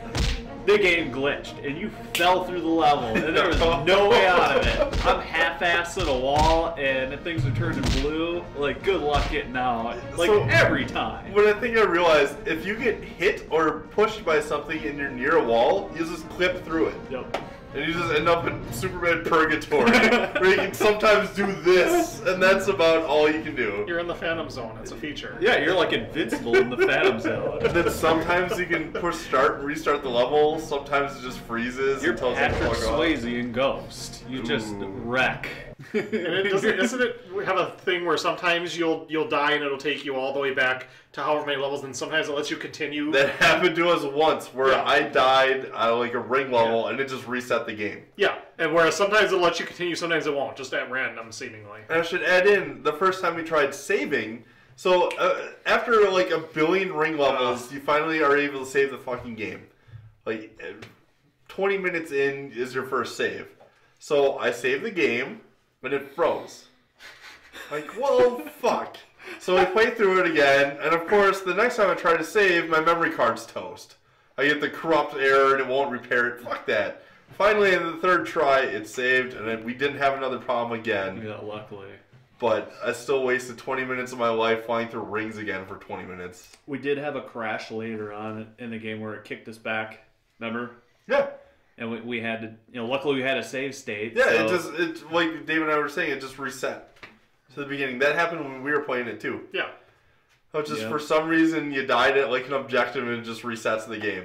the game glitched and you fell through the level and there was no way out of it. I'm half-assed a wall and things are turning blue. Like, good luck getting out. Like, so, every time.
But I think I realized, if you get hit or pushed by something and you're near a wall, you just clip through it.
Yep.
And you just end up in Superman Purgatory, where you can sometimes do this, and that's about all you can do.
You're in the Phantom Zone. It's a feature.
Yeah, you're like invincible in the Phantom Zone.
And then sometimes you can push start and restart the level. Sometimes it just freezes.
You're
until
Patrick Swayze in Ghost. You just wreck.
And doesn't it have a thing where sometimes you'll die and it'll take you all the way back to however many levels, and sometimes it lets you continue?
That happened to us once, where I died on like a ring level, and it just reset the game.
Yeah, and whereas sometimes it'll let you continue, sometimes it won't, just at random, seemingly.
And I should add in, the first time we tried saving, so after like a billion ring levels, you finally are able to save the fucking game. Like, 20 minutes in is your first save. So I saved the game, but it froze. Like, well, fuck. So I played through it again, and of course, the next time I try to save, my memory card's toast. I get the corrupt error and it won't repair it. Fuck that. Finally, in the third try, it saved, and then we didn't have another problem again.
Yeah, luckily.
But I still wasted 20 minutes of my life flying through rings again for 20 minutes.
We did have a crash later on in the game where it kicked us back. Remember?
Yeah.
And we had to, luckily we had a save state.
Yeah,
so.
it like Dave and I were saying, it just reset to the beginning. That happened when we were playing it too.
Yeah.
So just for some reason you died at like an objective and it just resets the game.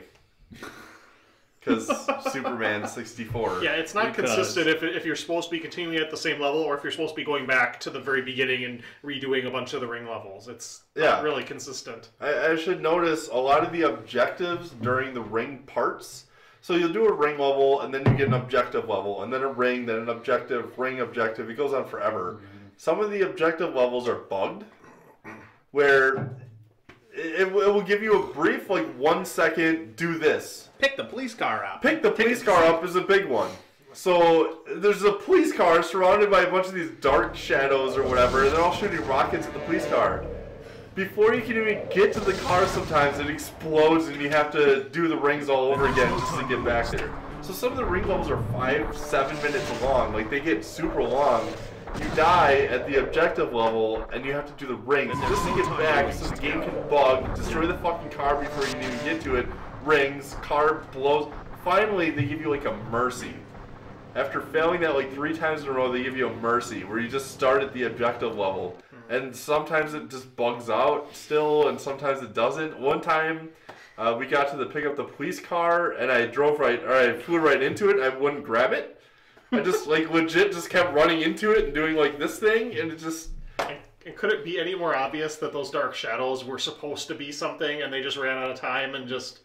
Because Superman 64.
Yeah, it's not consistent if you're supposed to be continuing at the same level or if you're supposed to be going back to the very beginning and redoing a bunch of the ring levels. It's not really consistent.
I should notice a lot of the objectives during the ring parts. So you'll do a ring level, and then you get an objective level, and then a ring, then an objective, ring objective. It goes on forever. Mm-hmm. Some of the objective levels are bugged, where it will give you a brief, like, 1 second, do this.
Pick the police car up.
Pick the police car up is a big one. So there's a police car surrounded by a bunch of these dark shadows or whatever, and they're all shooting rockets at the police car. Before you can even get to the car, sometimes it explodes and you have to do the rings all over again just to get back there. So some of the ring levels are 5-7 minutes long. Like, they get super long. You die at the objective level and you have to do the rings just to get back so the game can bug, destroy the fucking car before you can even get to it. Rings, car blows. Finally, they give you like a mercy. After failing that like 3 times in a row, they give you a mercy where you just start at the objective level. And sometimes it just bugs out still, and sometimes it doesn't. One time, we got to pick up the police car, and I flew right into it. I wouldn't grab it. I just like legit just kept running into it and doing like this thing, and it just.
And could it be any more obvious that those dark shadows were supposed to be something, and they just ran out of time and just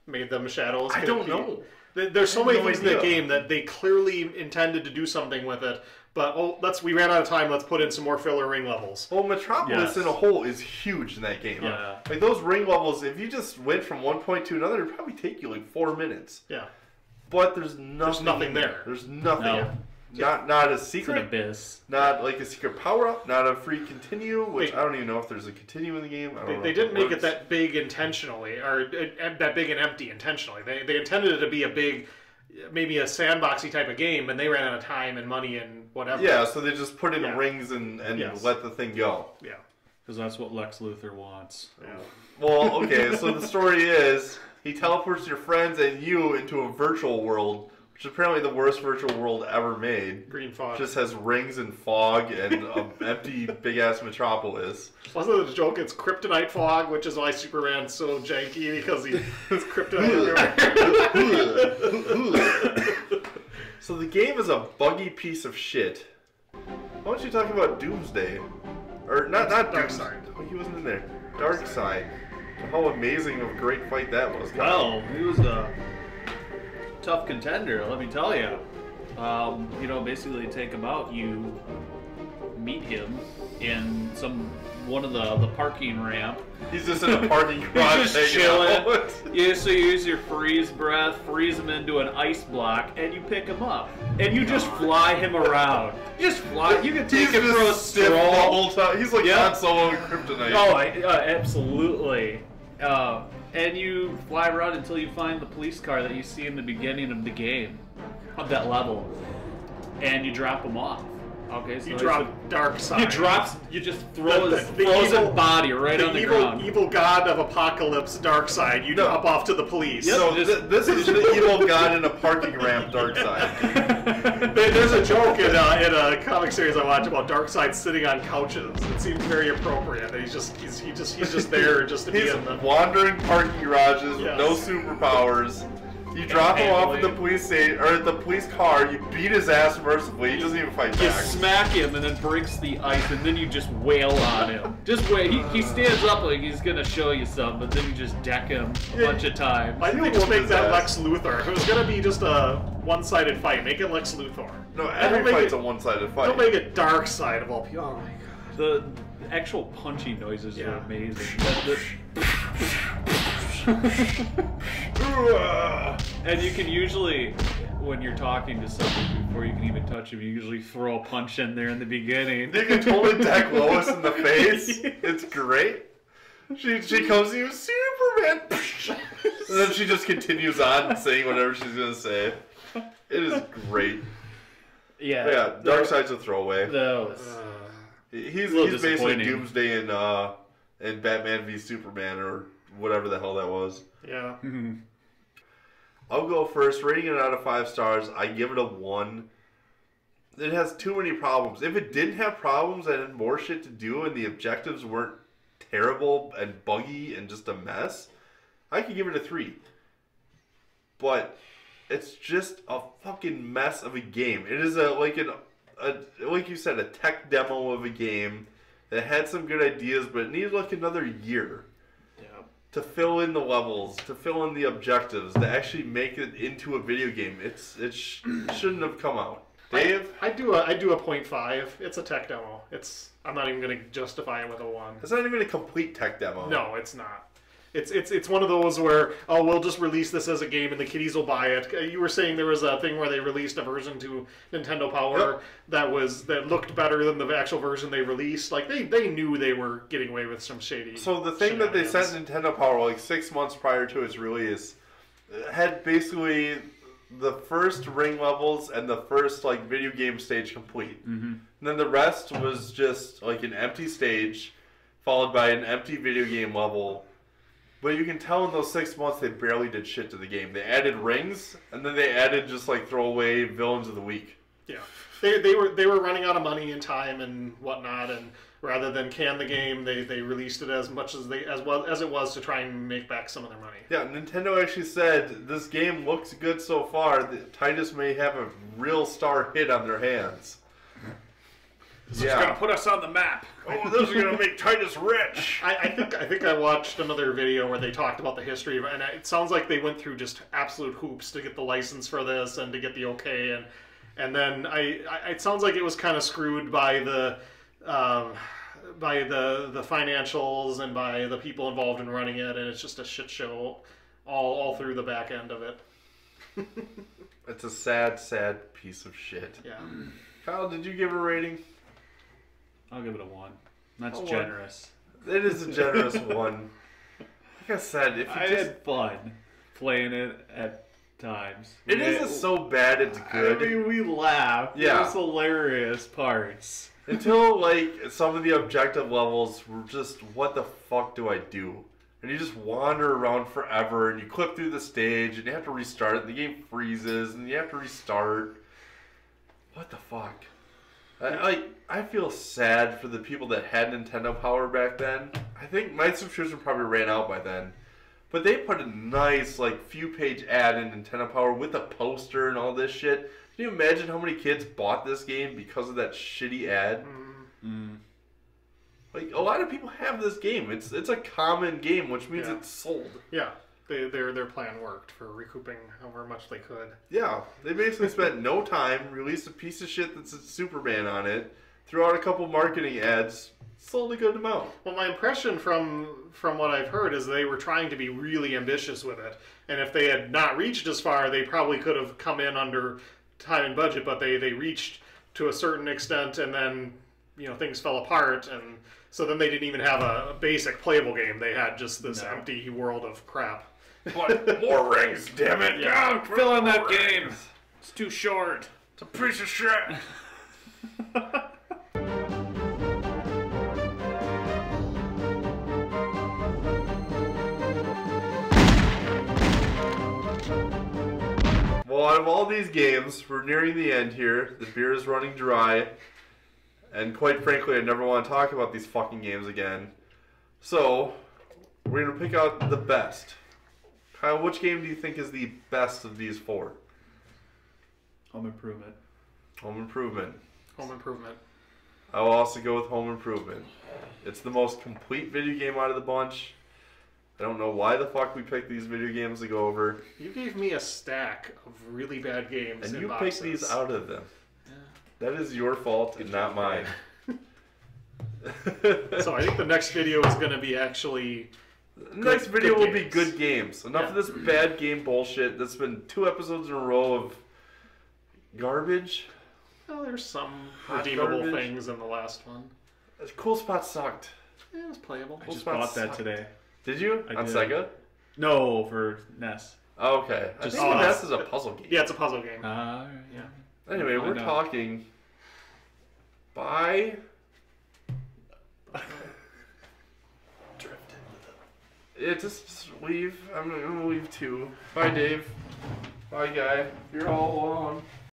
made them shadows?
I don't know.
There's so many things in the game that they clearly intended to do something with it. But we ran out of time. Let's put in some more filler ring levels.
Well, Metropolis in a whole is huge in that game.
Yeah.
Like those ring levels, if you just went from one point to another, it'd probably take you like 4 minutes.
Yeah.
But there's nothing
there.
There's nothing.
No.
Not a secret.
It's an abyss.
Not like a secret power up. Not a free continue. Which I don't even know if there's a continue in the game.
They didn't make it that big intentionally, or that big and empty intentionally. They intended it to be a big. Maybe a sandboxy type of game, and they ran out of time and money and whatever.
Yeah, so they just put in rings and let the thing go.
Yeah.
Because that's what Lex Luthor wants.
Yeah.
Well, okay, so the story is he teleports your friends and you into a virtual world, which is apparently the worst virtual world ever made.
Green fog.
Just has rings and fog and an empty big-ass metropolis.
Wasn't the joke? It's kryptonite fog, which is why Superman's so janky, because he has kryptonite everywhere.
So the game is a buggy piece of shit. Why don't you talk about Doomsday? Or not
Darkseid.
Oh, he wasn't in there. Darkseid. How amazing of a great fight that was.
Well, he was a tough contender, let me tell you. Basically take him out, you meet him in some one of the parking ramp.
He's just in a parking garage.
He's just chilling. Yeah, so you use your freeze breath, freeze him into an ice block, and you pick him up. And you just fly him around. You just fly. You can take him for a stroll.
The whole time. He's like Han Solo in Kryptonite.
Oh, absolutely. And you fly around until you find the police car that you see in the beginning of the game, of that level, and you drop him off. Okay, so
you drop Darkseid.
You just throw his frozen body right on the ground.
Evil god of apocalypse, Darkseid. You drop off to the police.
Yep. So this is the evil god in a parking ramp, Darkseid.
There's a joke in a comic series I watch about Darkseid sitting on couches. It seems very appropriate. He's just there just to be in the
wandering parking garages with no superpowers. You drop him off at the police station, or at the police car, you beat his ass mercifully, he doesn't even fight back.
You smack him and then breaks the ice, and then you just wail on him. Just wait, he stands up like he's gonna show you something, but then you just deck him a bunch of times.
I think we'll make that Lex Luthor. If it was gonna be just a one-sided fight, make it Lex Luthor.
No, every fight's a one-sided fight.
Don't make it Darkseid of all people. Oh my god.
The actual punchy noises are amazing. And you can usually, when you're talking to somebody before you can even touch him, you usually throw a punch in there in the beginning.
You can totally deck Lois in the face. It's great. She comes to you, Superman, and then she just continues on saying whatever she's gonna say. It is great. Yeah. Darkseid's a throwaway. He's basically Doomsday in Batman v Superman or whatever the hell that was.
Yeah.
I'll go first. Rating it out of 5 stars, I give it a 1. It has too many problems. If it didn't have problems and had more shit to do and the objectives weren't terrible and buggy and just a mess, I could give it a 3. But it's just a fucking mess of a game. It is like you said, a tech demo of a game that had some good ideas, but it needed like another year to fill in the levels, to fill in the objectives, to actually make it into a video game. It shouldn't have come out. Dave?
I do a 0.5. It's a tech demo. I'm not even going to justify it with a 1.
It's not even a complete tech demo.
No, it's not. It's one of those where, oh, we'll just release this as a game and the kiddies will buy it. You were saying there was a thing where they released a version to Nintendo Power that looked better than the actual version they released. Like they knew they were getting away with some shady.
So the thing that they sent Nintendo Power like 6 months prior to its release had basically the first ring levels and the first like video game stage complete. And then the rest was just like an empty stage followed by an empty video game level. But you can tell in those 6 months they barely did shit to the game. They added rings, and then they added just like throwaway villains of the week.
Yeah, they were running out of money and time and whatnot, and rather than can the game, they released it as much as it was to try and make back some of their money.
Yeah, Nintendo actually said this game looks good so far. Titus may have a real star hit on their hands.
This is gonna put us on the map.
Oh, this is gonna make Titus rich.
I think I watched another video where they talked about the history of it, and it sounds like they went through just absolute hoops to get the license for this and to get the okay, and then it sounds like it was kind of screwed by the financials and by the people involved in running it, and it's just a shit show all through the back end of it.
It's a sad piece of shit.
Yeah.
Kyle, did you give a rating?
I'll give it a 1. That's generous.
It is a generous 1. Like I said, if you
I had fun playing it at times.
It isn't so bad it's good.
I mean, we laughed. Yeah. It was hilarious parts.
Until, like, some of the objective levels were just, what the fuck do I do? And you just wander around forever, and you clip through the stage, and you have to restart, and the game freezes, and you have to restart. What the fuck? I feel sad for the people that had Nintendo Power back then. I think my subscription probably ran out by then. But they put a nice, like, few-page ad in Nintendo Power with a poster and all this shit. Can you imagine how many kids bought this game because of that shitty ad? Like, a lot of people have this game. It's a common game, which means it's sold.
Yeah. Their plan worked for recouping however much they could.
Yeah, they basically spent no time, released a piece of shit that's a Superman on it, threw out a couple marketing ads, sold a good amount.
Well, my impression from what I've heard is they were trying to be really ambitious with it, and if they had not reached as far, they probably could have come in under time and budget, but they reached to a certain extent, and then things fell apart, and so then they didn't even have a basic playable game. They had just this empty world of crap.
But more rings, damn it!
Yeah, fill in that game. It's too short.
It's a piece of shit. Well, out of all these games, we're nearing the end here. The beer is running dry. And quite frankly, I never want to talk about these fucking games again. So, we're going to pick out the best. Kyle, which game do you think is the best of these four?
Home Improvement.
Home Improvement.
Home Improvement.
I will also go with Home Improvement. It's the most complete video game out of the bunch. I don't know why the fuck we picked these video games to go over.
You gave me a stack of really bad games
and
in
you
boxes.
picked these out of them. That is your fault and not mine.
So I think the next video is going to be actually...
Next video will be good games. Enough of this bad game bullshit. That's been 2 episodes in a row of garbage.
Well, there's some redeemable things in the last one.
Cool Spot sucked.
Yeah, it was playable.
I just bought that today.
Did you?
I
On
did.
Sega?
No, for NES.
Oh, okay. I think NES is a puzzle game.
Yeah, it's a puzzle game.
Yeah.
Anyway, we're talking... Bye. Yeah, just leave. I'm gonna leave too. Bye, Dave. Bye, Guy. You're all alone.